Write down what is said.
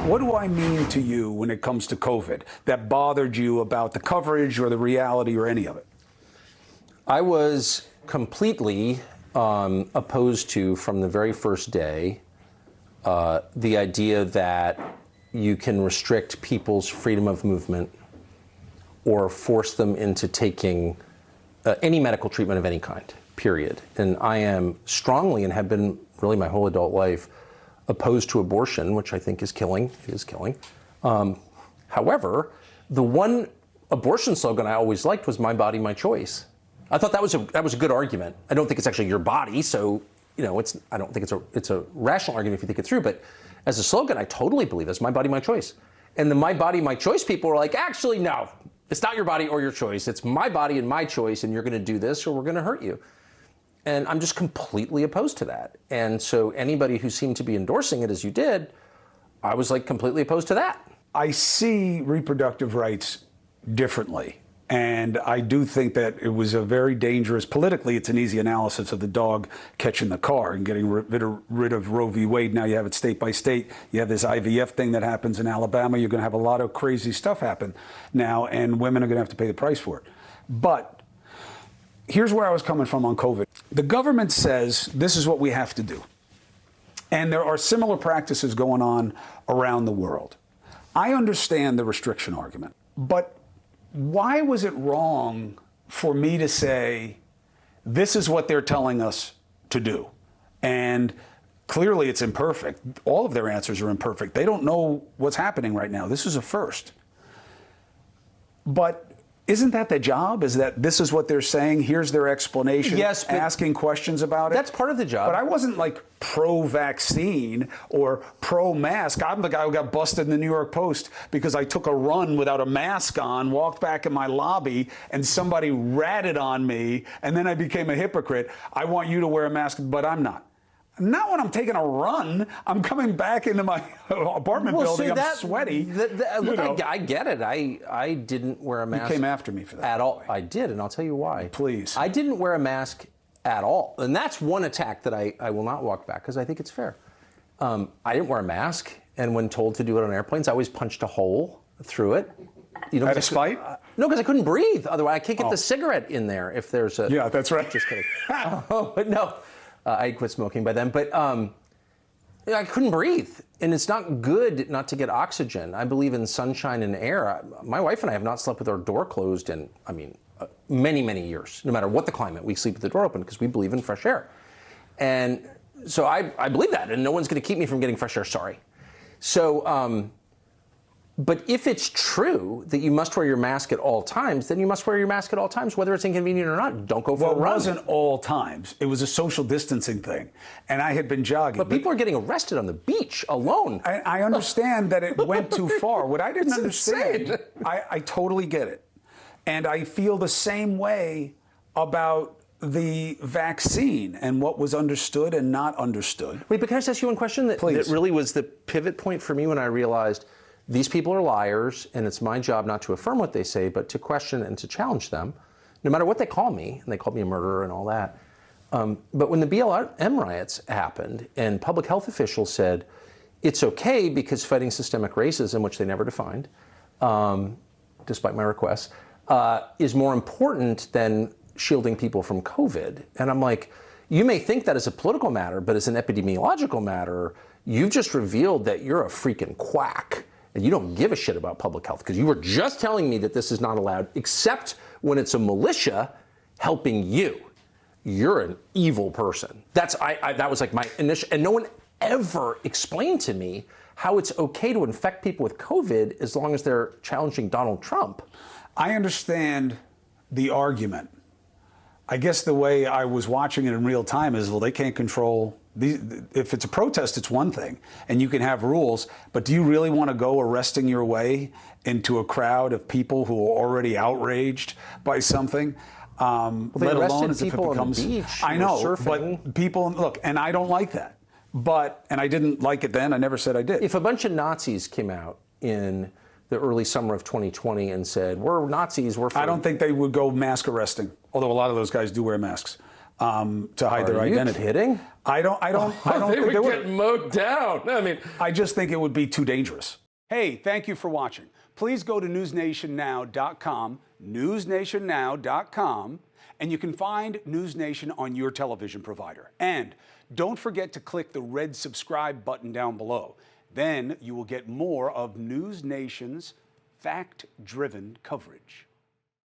What do I mean to you when it comes to COVID that bothered you about the coverage or the reality or any of it? I was completely opposed to, from the very first day, the idea that you can restrict people's freedom of movement or force them into taking any medical treatment of any kind, period. And I am strongly, and have been really my whole adult life, opposed to abortion, which I think is killing. It is killing. However, the one abortion slogan I always liked was "My body, my choice." I thought that was a good argument. I don't think it's actually your body, so I don't think it's a rational argument if you think it through. But as a slogan, I totally believe it's "My body, my choice." And the "My body, my choice" people are like, actually, no, it's not your body or your choice. It's my body and my choice, and you're going to do this, or we're going to hurt you. And I'm just completely opposed to that. And so anybody who seemed to be endorsing it as you did, I was like completely opposed to that. I see reproductive rights differently. And I do think that it was a very dangerous, politically, it's an easy analysis of the dog catching the car and getting rid of Roe v. Wade. Now you have it state by state. You have this IVF thing that happens in Alabama. You're going to have a lot of crazy stuff happen now, and women are going to have to pay the price for it. But here's where I was coming from on COVID. The government says this is what we have to do. And there are similar practices going on around the world. I understand the restriction argument, but why was it wrong for me to say, this is what they're telling us to do? And clearly it's imperfect. All of their answers are imperfect. They don't know what's happening right now. This is a first. But isn't that the job? Is that this is what they're saying? Here's their explanation. Yes, asking questions about it. That's part of the job. But I wasn't like pro-vaccine or pro-mask. I'm the guy who got busted in the New York Post because I took a run without a mask on, walked back in my lobby, and somebody ratted on me, and then I became a hypocrite. I want you to wear a mask, but I'm not. Not when I'm taking a run. I'm coming back into my apartment building. I'm sweaty. Look, I get it. I didn't wear a mask. You came after me for that. At all. I did, and I'll tell you why. Please. I didn't wear a mask at all. And that's one attack that I will not walk back, because I think it's fair. I didn't wear a mask, and when told to do it on airplanes, I always punched a hole through it. Out of spite? No, because I couldn't breathe. Otherwise, I can't get the cigarette in there if there's a... Yeah, that's right. Just kidding. But no. I quit smoking by then, but I couldn't breathe, and it's not good not to get oxygen. I believe in sunshine and air. My wife and I have not slept with our door closed in, many, many years. No matter what the climate, we sleep with the door open because we believe in fresh air. And so I believe that, and no one's going to keep me from getting fresh air, sorry. So, but if it's true that you must wear your mask at all times, then you must wear your mask at all times, whether it's inconvenient or not. Don't go for a run. It wasn't all times. It was a social distancing thing. And I had been jogging. But people are getting arrested on the beach alone. I understand that it went too far. What I didn't understand, I totally get it. And I feel the same way about the vaccine and what was understood and not understood. Wait, but can I just ask you one question that really was the pivot point for me when I realized these people are liars, and it's my job not to affirm what they say, but to question and to challenge them, no matter what they call me, and they called me a murderer and all that. But when the BLM riots happened, and public health officials said, it's okay because fighting systemic racism, which they never defined, despite my requests, is more important than shielding people from COVID. And I'm like, you may think that as a political matter, but as an epidemiological matter, you've just revealed that you're a freaking quack. And you don't give a shit about public health, because you were just telling me that this is not allowed, except when it's a militia helping you. You're an evil person. That was like my initial, and no one ever explained to me how it's okay to infect people with COVID as long as they're challenging Donald Trump. I understand the argument. I guess the way I was watching it in real time is, well, they can't control if it's a protest, it's one thing, and you can have rules, but do you really want to go arresting your way into a crowd of people who are already outraged by something? Let alone as if it becomes... On the beach, I know, surfing. But people, look, and I don't like that. And I didn't like it then, I never said I did. If a bunch of Nazis came out in the early summer of 2020 and said, we're Nazis, we're... I don't think they would go mask arresting, although a lot of those guys do wear masks. to hide their identity. Are you kidding? I don't They think they would would. get mowed down. I mean, I just think it would be too dangerous. Hey, thank you for watching. Please go to newsnationnow.com, newsnationnow.com, and you can find NewsNation on your television provider. And don't forget to click the red subscribe button down below. Then you will get more of NewsNation's fact-driven coverage.